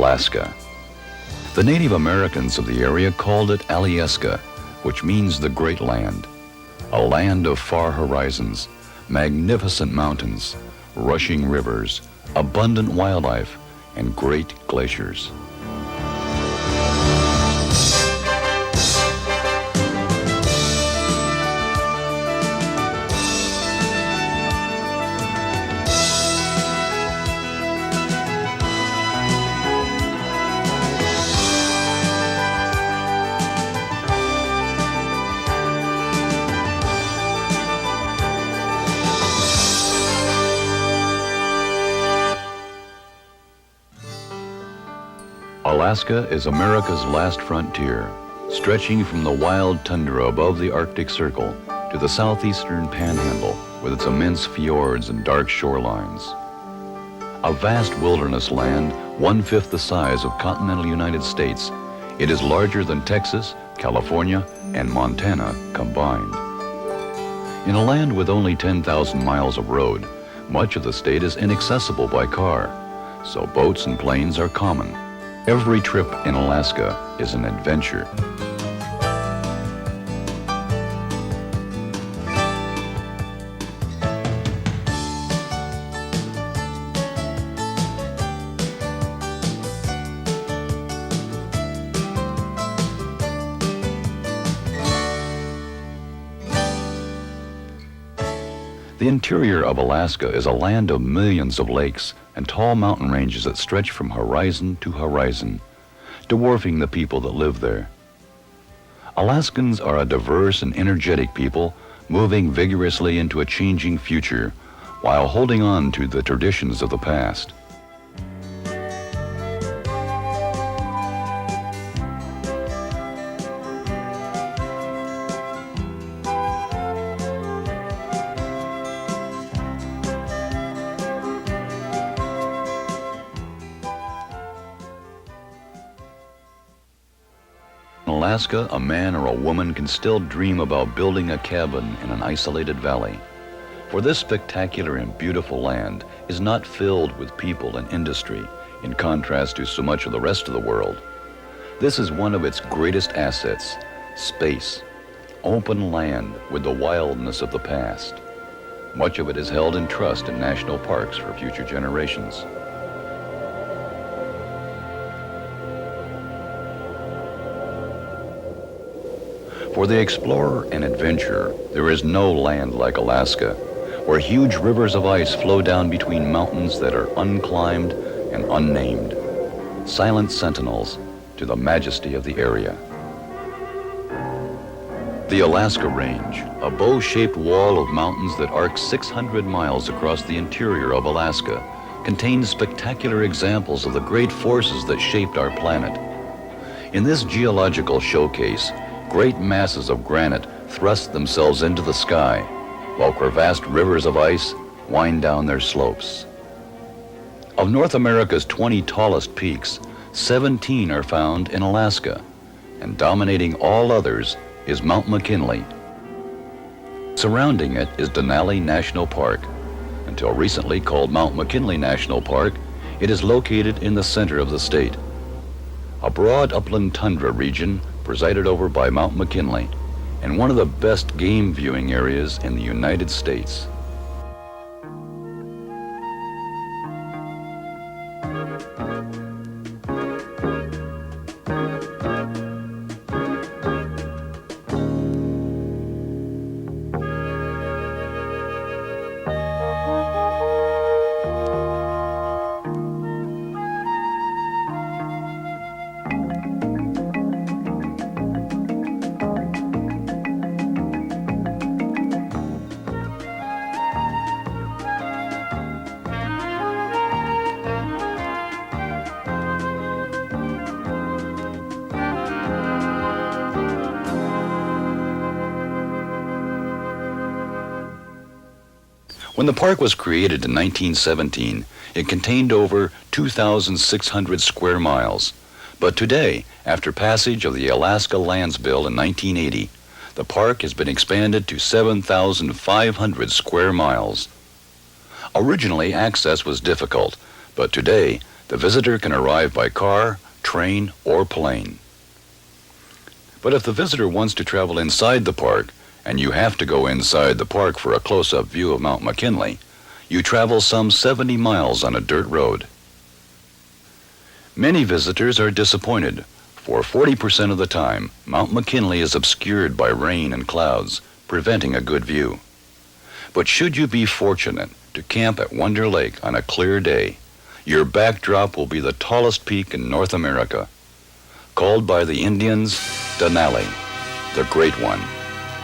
Alaska. The Native Americans of the area called it Alyeska, which means the Great Land, a land of far horizons, magnificent mountains, rushing rivers, abundant wildlife, and great glaciers. Alaska is America's last frontier, stretching from the wild tundra above the Arctic Circle to the southeastern panhandle with its immense fjords and dark shorelines. A vast wilderness land, 1/5 the size of continental United States, it is larger than Texas, California, and Montana combined. In a land with only 10,000 miles of road, much of the state is inaccessible by car, so boats and planes are common. Every trip in Alaska is an adventure. The interior of Alaska is a land of millions of lakes and tall mountain ranges that stretch from horizon to horizon, dwarfing the people that live there. Alaskans are a diverse and energetic people moving vigorously into a changing future while holding on to the traditions of the past. In Alaska, a man or a woman can still dream about building a cabin in an isolated valley, for this spectacular and beautiful land is not filled with people and industry, in contrast to so much of the rest of the world. This is one of its greatest assets, space, open land with the wildness of the past. Much of it is held in trust in national parks for future generations. For the explorer and adventurer, there is no land like Alaska, where huge rivers of ice flow down between mountains that are unclimbed and unnamed, silent sentinels to the majesty of the area. The Alaska Range, a bow-shaped wall of mountains that arcs 600 miles across the interior of Alaska, contains spectacular examples of the great forces that shaped our planet. In this geological showcase, great masses of granite thrust themselves into the sky, while vast rivers of ice wind down their slopes. Of North America's 20 tallest peaks, 17 are found in Alaska, and dominating all others is Mount McKinley. Surrounding it is Denali National Park. Until recently called Mount McKinley National Park, it is located in the center of the state. A broad upland tundra region presided over by Mount McKinley, and one of the best game viewing areas in the United States. When the park was created in 1917, it contained over 2,600 square miles. But today, after passage of the Alaska Lands Bill in 1980, the park has been expanded to 7,500 square miles. Originally, access was difficult, but today, The visitor can arrive by car, train, or plane. But if the visitor wants to travel inside the park, and you have to go inside the park for a close-up view of Mount McKinley, you travel some 70 miles on a dirt road. Many visitors are disappointed. For 40% of the time, Mount McKinley is obscured by rain and clouds, preventing a good view. But should you be fortunate to camp at Wonder Lake on a clear day, your backdrop will be the tallest peak in North America, called by the Indians Denali, the Great One.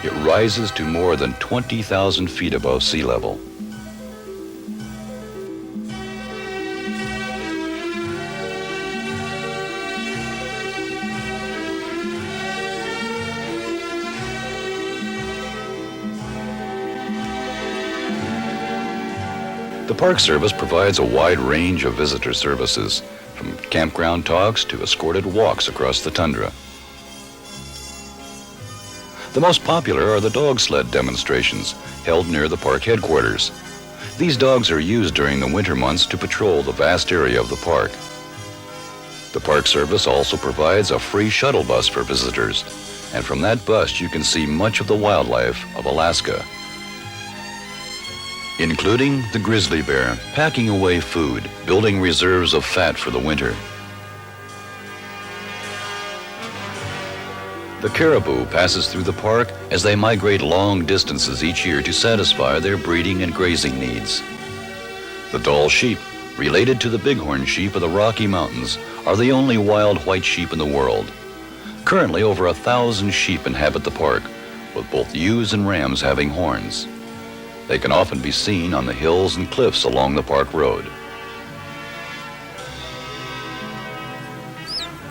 It rises to more than 20,000 feet above sea level. The Park Service provides a wide range of visitor services, from campground talks to escorted walks across the tundra. The most popular are the dog sled demonstrations held near the park headquarters. These dogs are used during the winter months to patrol the vast area of the park. The Park Service also provides a free shuttle bus for visitors, and from that bus you can see much of the wildlife of Alaska, including the grizzly bear, packing away food, building reserves of fat for the winter. The caribou passes through the park as they migrate long distances each year to satisfy their breeding and grazing needs. The Dall sheep, related to the bighorn sheep of the Rocky Mountains, are the only wild white sheep in the world. Currently, over 1,000 sheep inhabit the park, with both ewes and rams having horns. They can often be seen on the hills and cliffs along the park road.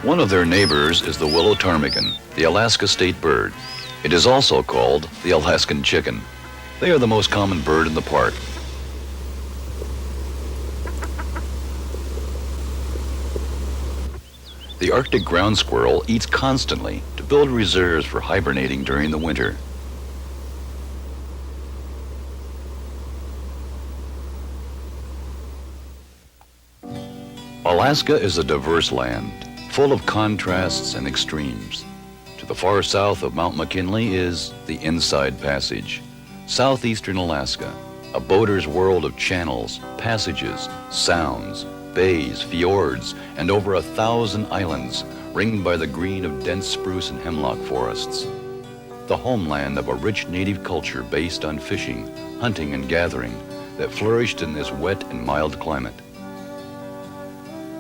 One of their neighbors is the willow ptarmigan, the Alaska state bird. It is also called the Alaskan chicken. They are the most common bird in the park. The Arctic ground squirrel eats constantly to build reserves for hibernating during the winter. Alaska is a diverse land, full of contrasts and extremes. To the far south of Mount McKinley is the Inside Passage, southeastern Alaska, a boater's world of channels, passages, sounds, bays, fjords, and over 1,000 islands ringed by the green of dense spruce and hemlock forests. The homeland of a rich native culture based on fishing, hunting, and gathering that flourished in this wet and mild climate.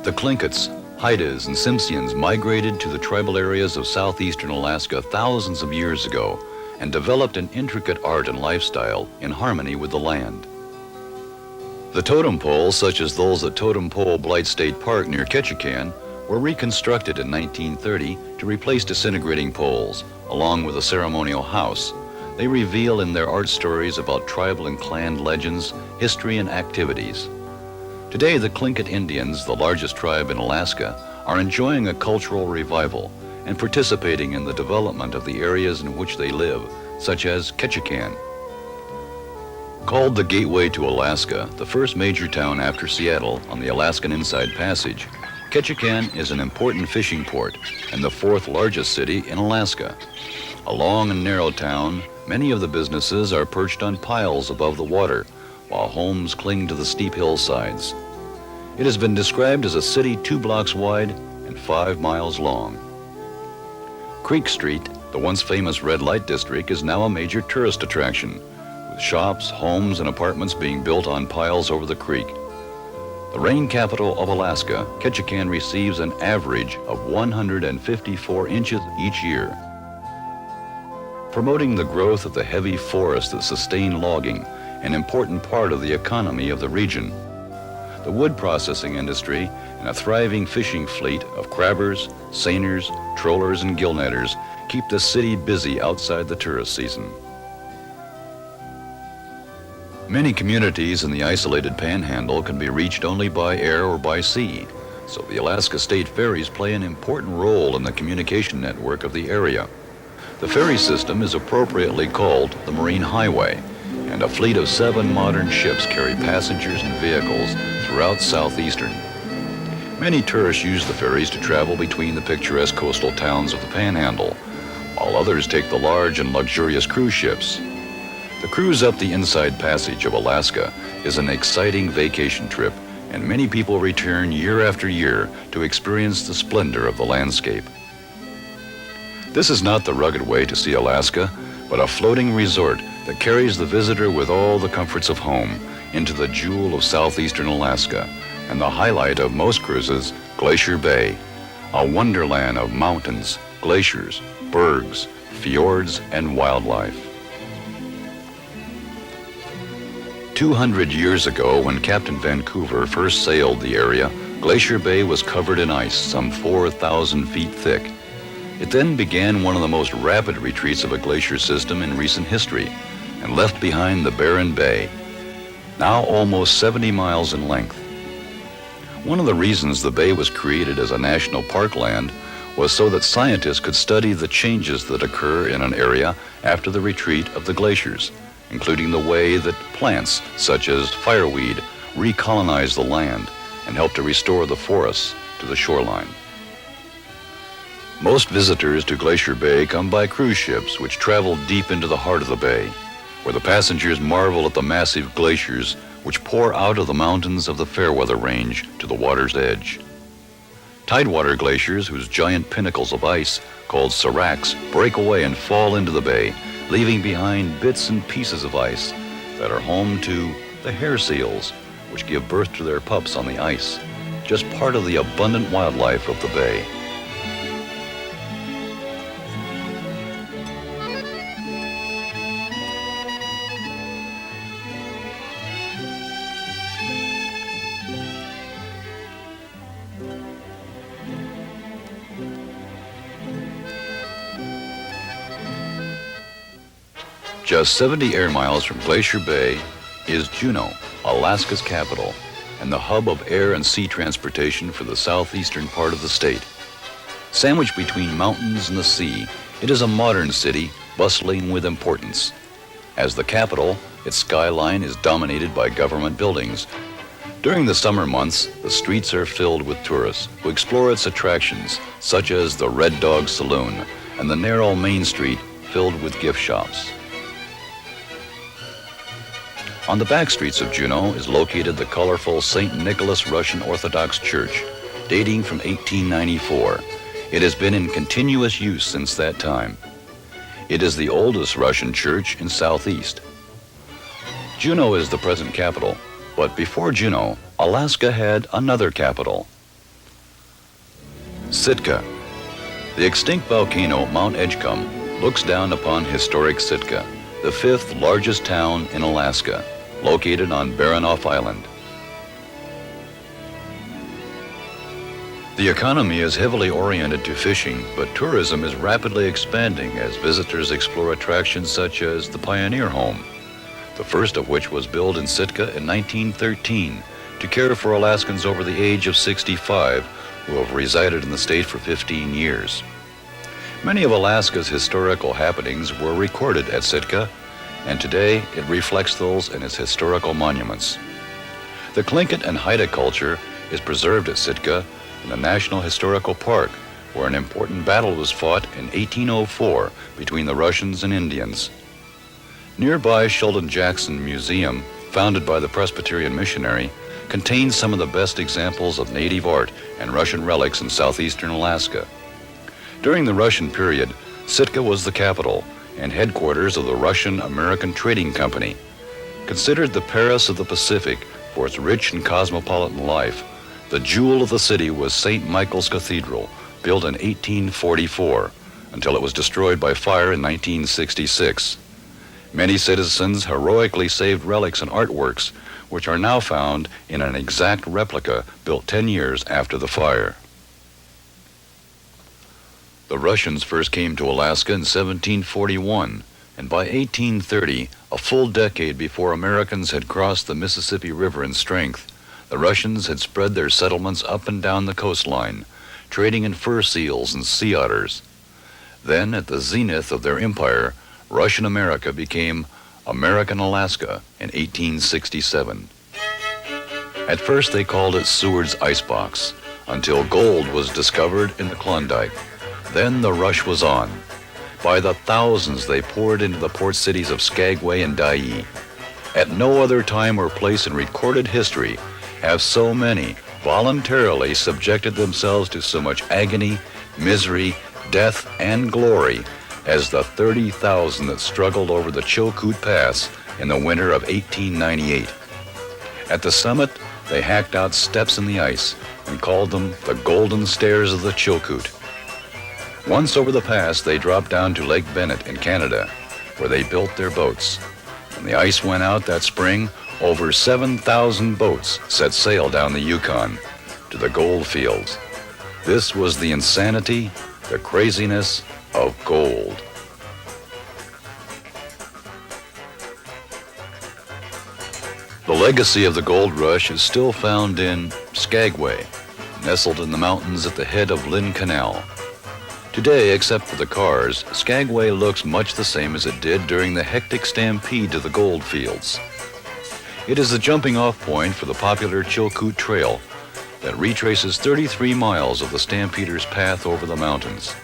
The Tlinkits, Haidas, and Tsimshians migrated to the tribal areas of southeastern Alaska thousands of years ago and developed an intricate art and lifestyle in harmony with the land. The totem poles, such as those at Totem Pole Blight State Park near Ketchikan, were reconstructed in 1930 to replace disintegrating poles, along with a ceremonial house. They reveal in their art stories about tribal and clan legends, history, and activities. Today, the Tlingit Indians, the largest tribe in Alaska, are enjoying a cultural revival and participating in the development of the areas in which they live, such as Ketchikan. Called the Gateway to Alaska, the first major town after Seattle on the Alaskan Inside Passage, Ketchikan is an important fishing port and the fourth largest city in Alaska. A long and narrow town, many of the businesses are perched on piles above the water, while homes cling to the steep hillsides. It has been described as a city 2 blocks wide and 5 miles long. Creek Street, the once famous red light district, is now a major tourist attraction, with shops, homes, and apartments being built on piles over the creek. The rain capital of Alaska, Ketchikan receives an average of 154 inches each year. Promoting the growth of the heavy forests that sustain logging, an important part of the economy of the region. The wood processing industry and a thriving fishing fleet of crabbers, seiners, trollers, and gillnetters keep the city busy outside the tourist season. Many communities in the isolated Panhandle can be reached only by air or by sea, so the Alaska State Ferries play an important role in the communication network of the area. The ferry system is appropriately called the Marine Highway, and a fleet of 7 modern ships carry passengers and vehicles throughout southeastern. Many tourists use the ferries to travel between the picturesque coastal towns of the Panhandle, while others take the large and luxurious cruise ships. The cruise up the Inside Passage of Alaska is an exciting vacation trip, and many people return year after year to experience the splendor of the landscape. This is not the rugged way to see Alaska, but a floating resort that carries the visitor with all the comforts of home into the jewel of southeastern Alaska and the highlight of most cruises, Glacier Bay, a wonderland of mountains, glaciers, bergs, fjords, and wildlife. 200 years ago, when Captain Vancouver first sailed the area, Glacier Bay was covered in ice some 4,000 feet thick. It then began one of the most rapid retreats of a glacier system in recent history and left behind the barren bay, now almost 70 miles in length. One of the reasons the bay was created as a national parkland was so that scientists could study the changes that occur in an area after the retreat of the glaciers, including the way that plants such as fireweed recolonize the land and help to restore the forests to the shoreline. Most visitors to Glacier Bay come by cruise ships which travel deep into the heart of the bay, where the passengers marvel at the massive glaciers which pour out of the mountains of the Fairweather Range to the water's edge. Tidewater glaciers, whose giant pinnacles of ice, called seracs, break away and fall into the bay, leaving behind bits and pieces of ice that are home to the hair seals, which give birth to their pups on the ice, just part of the abundant wildlife of the bay. Just 70 air miles from Glacier Bay is Juneau, Alaska's capital, and the hub of air and sea transportation for the southeastern part of the state. Sandwiched between mountains and the sea, it is a modern city bustling with importance. As the capital, its skyline is dominated by government buildings. During the summer months, the streets are filled with tourists who explore its attractions, such as the Red Dog Saloon and the narrow Main Street filled with gift shops. On the back streets of Juneau is located the colorful St. Nicholas Russian Orthodox Church, dating from 1894. It has been in continuous use since that time. It is the oldest Russian church in Southeast. Juneau is the present capital, but before Juneau, Alaska had another capital, Sitka. The extinct volcano Mount Edgecumbe looks down upon historic Sitka, the fifth largest town in Alaska, located on Baranof Island. The economy is heavily oriented to fishing, but tourism is rapidly expanding as visitors explore attractions such as the Pioneer Home, the first of which was built in Sitka in 1913 to care for Alaskans over the age of 65 who have resided in the state for 15 years. Many of Alaska's historical happenings were recorded at Sitka, and today it reflects those in its historical monuments. The Tlingit and Haida culture is preserved at Sitka in the National Historical Park, where an important battle was fought in 1804 between the Russians and Indians. Nearby Sheldon Jackson Museum, founded by the Presbyterian missionary, contains some of the best examples of native art and Russian relics in southeastern Alaska. During the Russian period, Sitka was the capital and headquarters of the Russian-American Trading Company. Considered the Paris of the Pacific for its rich and cosmopolitan life, the jewel of the city was St. Michael's Cathedral, built in 1844, until it was destroyed by fire in 1966. Many citizens heroically saved relics and artworks, which are now found in an exact replica built 10 years after the fire. The Russians first came to Alaska in 1741, and by 1830, a full decade before Americans had crossed the Mississippi River in strength, the Russians had spread their settlements up and down the coastline, trading in fur seals and sea otters. Then, at the zenith of their empire, Russian America became American Alaska in 1867. At first they called it Seward's Icebox, until gold was discovered in the Klondike. Then the rush was on. By the thousands they poured into the port cities of Skagway and Dyea. At no other time or place in recorded history have so many voluntarily subjected themselves to so much agony, misery, death, and glory as the 30,000 that struggled over the Chilkoot Pass in the winter of 1898. At the summit, they hacked out steps in the ice and called them the Golden Stairs of the Chilkoot. Once over the pass, they dropped down to Lake Bennett in Canada, where they built their boats. When the ice went out that spring, over 7,000 boats set sail down the Yukon to the gold fields. This was the insanity, the craziness of gold. The legacy of the gold rush is still found in Skagway, nestled in the mountains at the head of Lynn Canal. Today, except for the cars, Skagway looks much the same as it did during the hectic stampede to the gold fields. It is the jumping-off point for the popular Chilkoot Trail that retraces 33 miles of the stampeders' path over the mountains.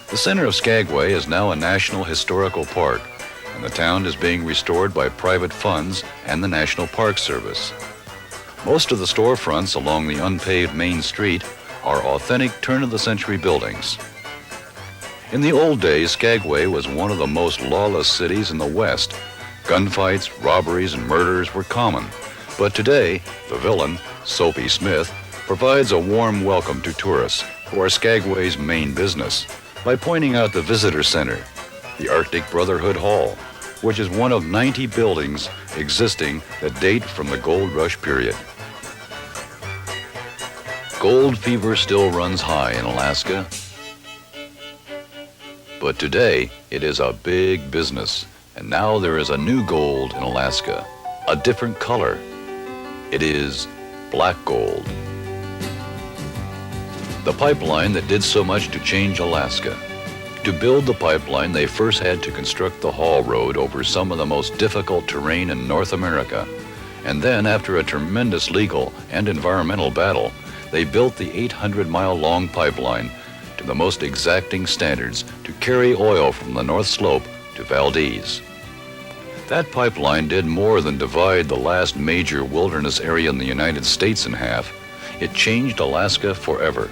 The center of Skagway is now a National Historical Park, and the town is being restored by private funds and the National Park Service. Most of the storefronts along the unpaved main street are authentic turn-of-the-century buildings. In the old days, Skagway was one of the most lawless cities in the West. Gunfights, robberies, and murders were common. But today, the villain, Soapy Smith, provides a warm welcome to tourists who are Skagway's main business by pointing out the visitor center, the Arctic Brotherhood Hall, which is one of 90 buildings existing that date from the gold rush period. Gold fever still runs high in Alaska, but today it is a big business, and now there is a new gold in Alaska, a different color. It is black gold. The pipeline that did so much to change Alaska. To build the pipeline, they first had to construct the haul road over some of the most difficult terrain in North America. And then, after a tremendous legal and environmental battle, they built the 800-mile-long pipeline to the most exacting standards to carry oil from the North Slope to Valdez. That pipeline did more than divide the last major wilderness area in the United States in half. It changed Alaska forever.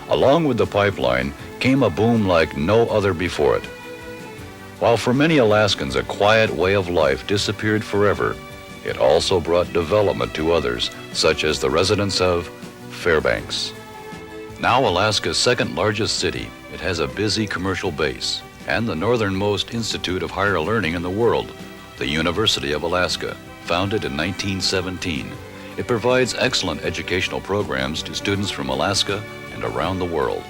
Along with the pipeline came a boom like no other before it. While for many Alaskans a quiet way of life disappeared forever, it also brought development to others, such as the residents of Fairbanks. Now Alaska's second largest city, it has a busy commercial base and the northernmost institute of higher learning in the world, the University of Alaska, founded in 1917. It provides excellent educational programs to students from Alaska and around the world.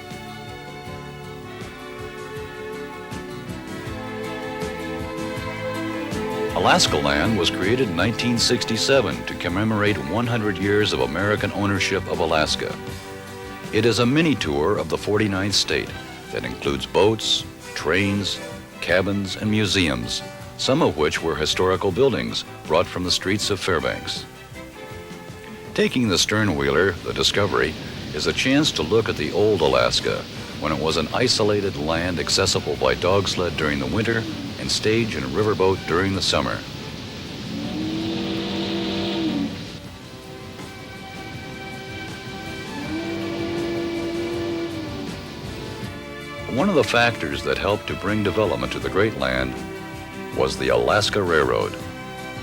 Alaska Land was created in 1967 to commemorate 100 years of American ownership of Alaska. It is a mini tour of the 49th state that includes boats, trains, cabins, and museums, some of which were historical buildings brought from the streets of Fairbanks. Taking the sternwheeler, the Discovery, is a chance to look at the old Alaska when it was an isolated land accessible by dog sled during the winter and stage and riverboat during the summer. One of the factors that helped to bring development to the Great Land was the Alaska Railroad.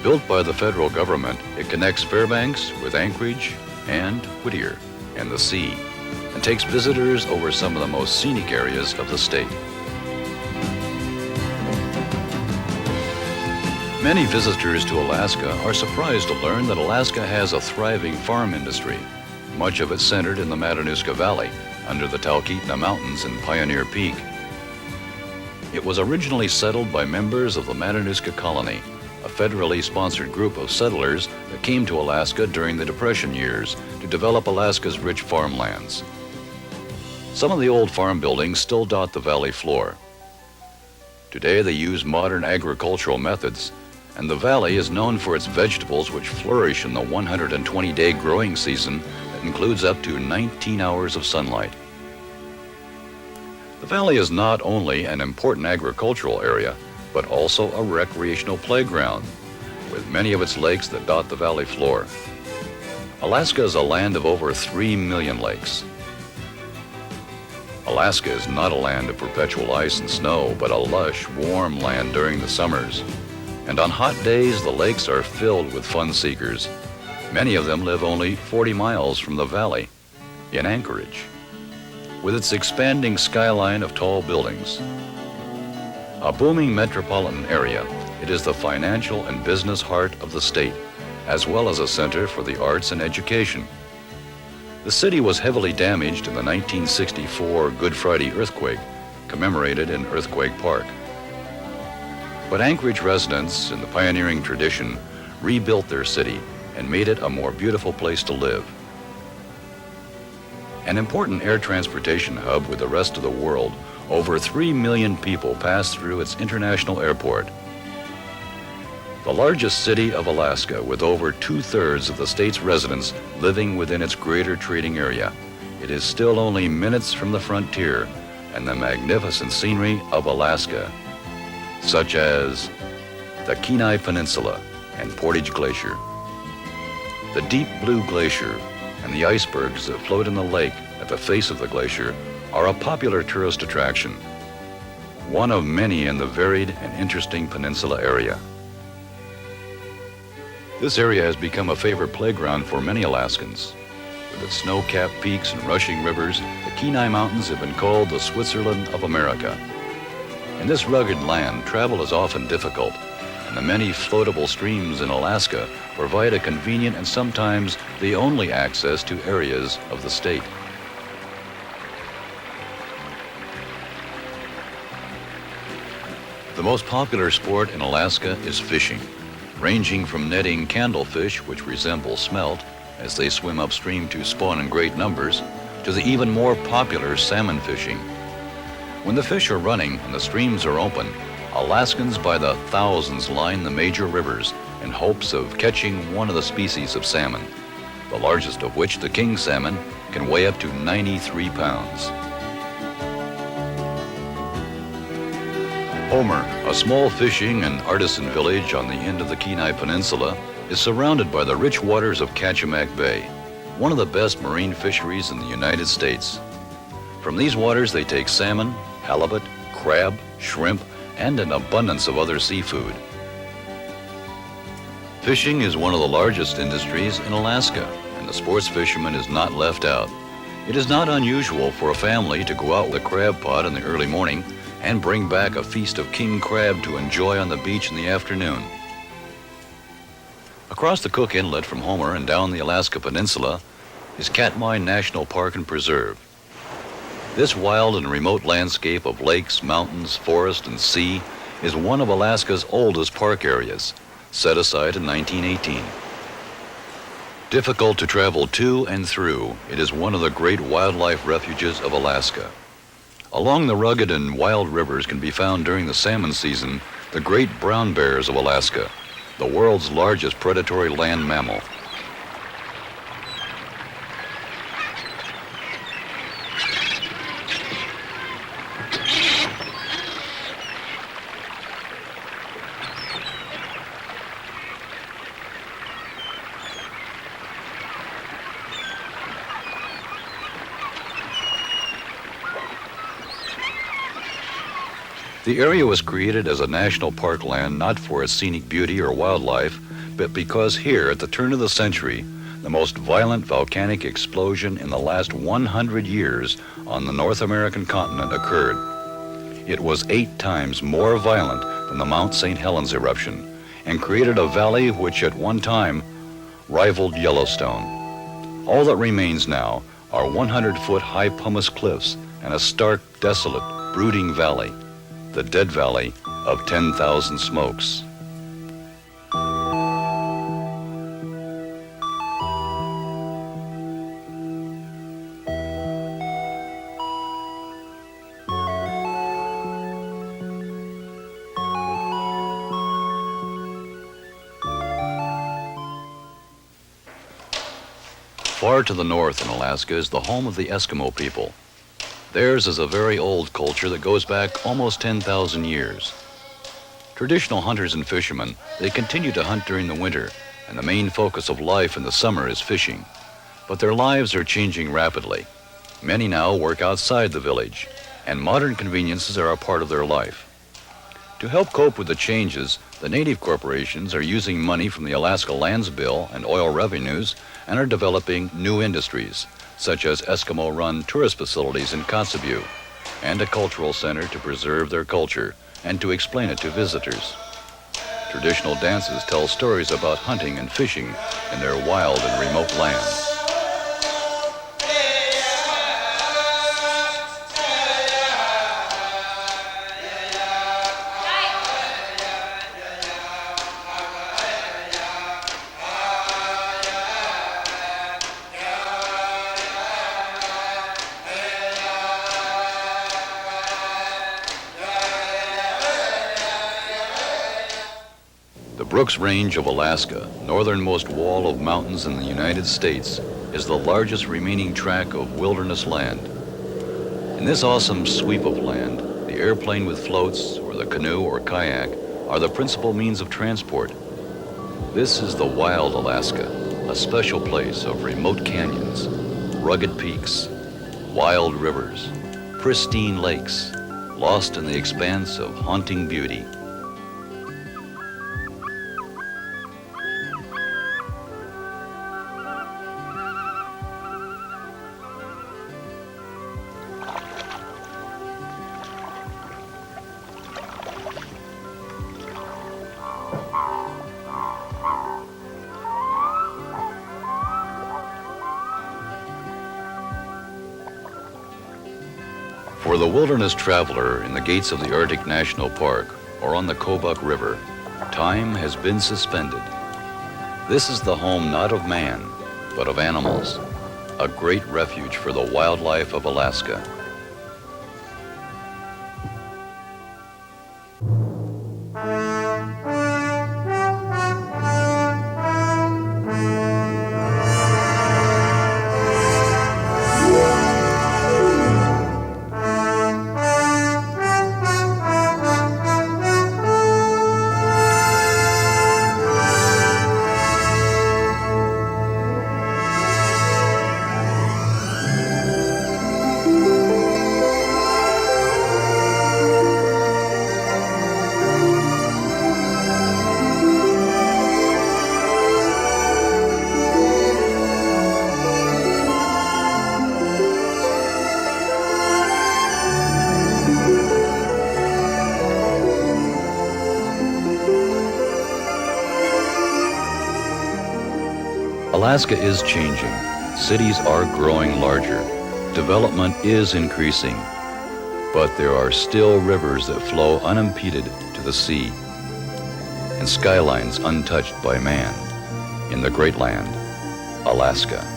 Built by the federal government, it connects Fairbanks with Anchorage and Whittier and the sea, and takes visitors over some of the most scenic areas of the state. Many visitors to Alaska are surprised to learn that Alaska has a thriving farm industry, much of it centered in the Matanuska Valley, under the Talkeetna Mountains and Pioneer Peak. It was originally settled by members of the Matanuska Colony, a federally sponsored group of settlers that came to Alaska during the Depression years to develop Alaska's rich farmlands. Some of the old farm buildings still dot the valley floor. Today they use modern agricultural methods, and the valley is known for its vegetables which flourish in the 120-day growing season that includes up to 19 hours of sunlight. The valley is not only an important agricultural area, but also a recreational playground, with many of its lakes that dot the valley floor. Alaska is a land of over 3 million lakes. Alaska is not a land of perpetual ice and snow, but a lush, warm land during the summers. And on hot days, the lakes are filled with fun seekers. Many of them live only 40 miles from the valley, in Anchorage, with its expanding skyline of tall buildings. A booming metropolitan area, it is the financial and business heart of the state, as well as a center for the arts and education. The city was heavily damaged in the 1964 Good Friday earthquake, commemorated in Earthquake Park. But Anchorage residents, in the pioneering tradition, rebuilt their city and made it a more beautiful place to live. An important air transportation hub with the rest of the world, over 3 million people pass through its international airport. The largest city of Alaska, with over 2/3 of the state's residents living within its greater trading area. It is still only minutes from the frontier and the magnificent scenery of Alaska, such as the Kenai Peninsula and Portage Glacier. The deep blue glacier and the icebergs that float in the lake at the face of the glacier are a popular tourist attraction, one of many in the varied and interesting peninsula area. This area has become a favorite playground for many Alaskans. With its snow-capped peaks and rushing rivers, the Kenai Mountains have been called the Switzerland of America. In this rugged land, travel is often difficult, and the many floatable streams in Alaska provide a convenient and sometimes the only access to areas of the state. The most popular sport in Alaska is fishing, ranging from netting candlefish, which resemble smelt as they swim upstream to spawn in great numbers, to the even more popular salmon fishing. When the fish are running and the streams are open, Alaskans by the thousands line the major rivers in hopes of catching one of the species of salmon, the largest of which, the king salmon, can weigh up to 93 pounds. Homer, a small fishing and artisan village on the end of the Kenai Peninsula, is surrounded by the rich waters of Kachemak Bay, one of the best marine fisheries in the United States. From these waters they take salmon, halibut, crab, shrimp, and an abundance of other seafood. Fishing is one of the largest industries in Alaska, and the sports fisherman is not left out. It is not unusual for a family to go out with a crab pot in the early morning and bring back a feast of king crab to enjoy on the beach in the afternoon. Across the Cook Inlet from Homer and down the Alaska Peninsula is Katmai National Park and Preserve. This wild and remote landscape of lakes, mountains, forest, and sea is one of Alaska's oldest park areas, set aside in 1918. Difficult to travel to and through, it is one of the great wildlife refuges of Alaska. Along the rugged and wild rivers can be found during the salmon season the great brown bears of Alaska, the world's largest predatory land mammal. The area was created as a national park land not for its scenic beauty or wildlife, but because here, at the turn of the century, the most violent volcanic explosion in the last 100 years on the North American continent occurred. It was 8 times more violent than the Mount St. Helens eruption and created a valley which at one time rivaled Yellowstone. All that remains now are 100-foot high pumice cliffs and a stark, desolate, brooding valley, the Dead Valley of 10,000 Smokes. Far to the north in Alaska is the home of the Eskimo people. Theirs is a very old culture that goes back almost 10,000 years. Traditional hunters and fishermen, they continue to hunt during the winter, and the main focus of life in the summer is fishing. But their lives are changing rapidly. Many now work outside the village, and modern conveniences are a part of their life. To help cope with the changes, the native corporations are using money from the Alaska Lands Bill and oil revenues and are developing new industries, such as Eskimo-run tourist facilities in Kotzebue and a cultural center to preserve their culture and to explain it to visitors. Traditional dances tell stories about hunting and fishing in their wild and remote land. The Brooks Range of Alaska, northernmost wall of mountains in the United States, is the largest remaining tract of wilderness land. In this awesome sweep of land, the airplane with floats, or the canoe or kayak, are the principal means of transport. This is the wild Alaska, a special place of remote canyons, rugged peaks, wild rivers, pristine lakes, lost in the expanse of haunting beauty. For the wilderness traveler in the gates of the Arctic National Park or on the Kobuk River, time has been suspended. This is the home not of man, but of animals, a great refuge for the wildlife of Alaska. Alaska is changing. Cities are growing larger. Development is increasing. But there are still rivers that flow unimpeded to the sea, and skylines untouched by man in the great land, Alaska.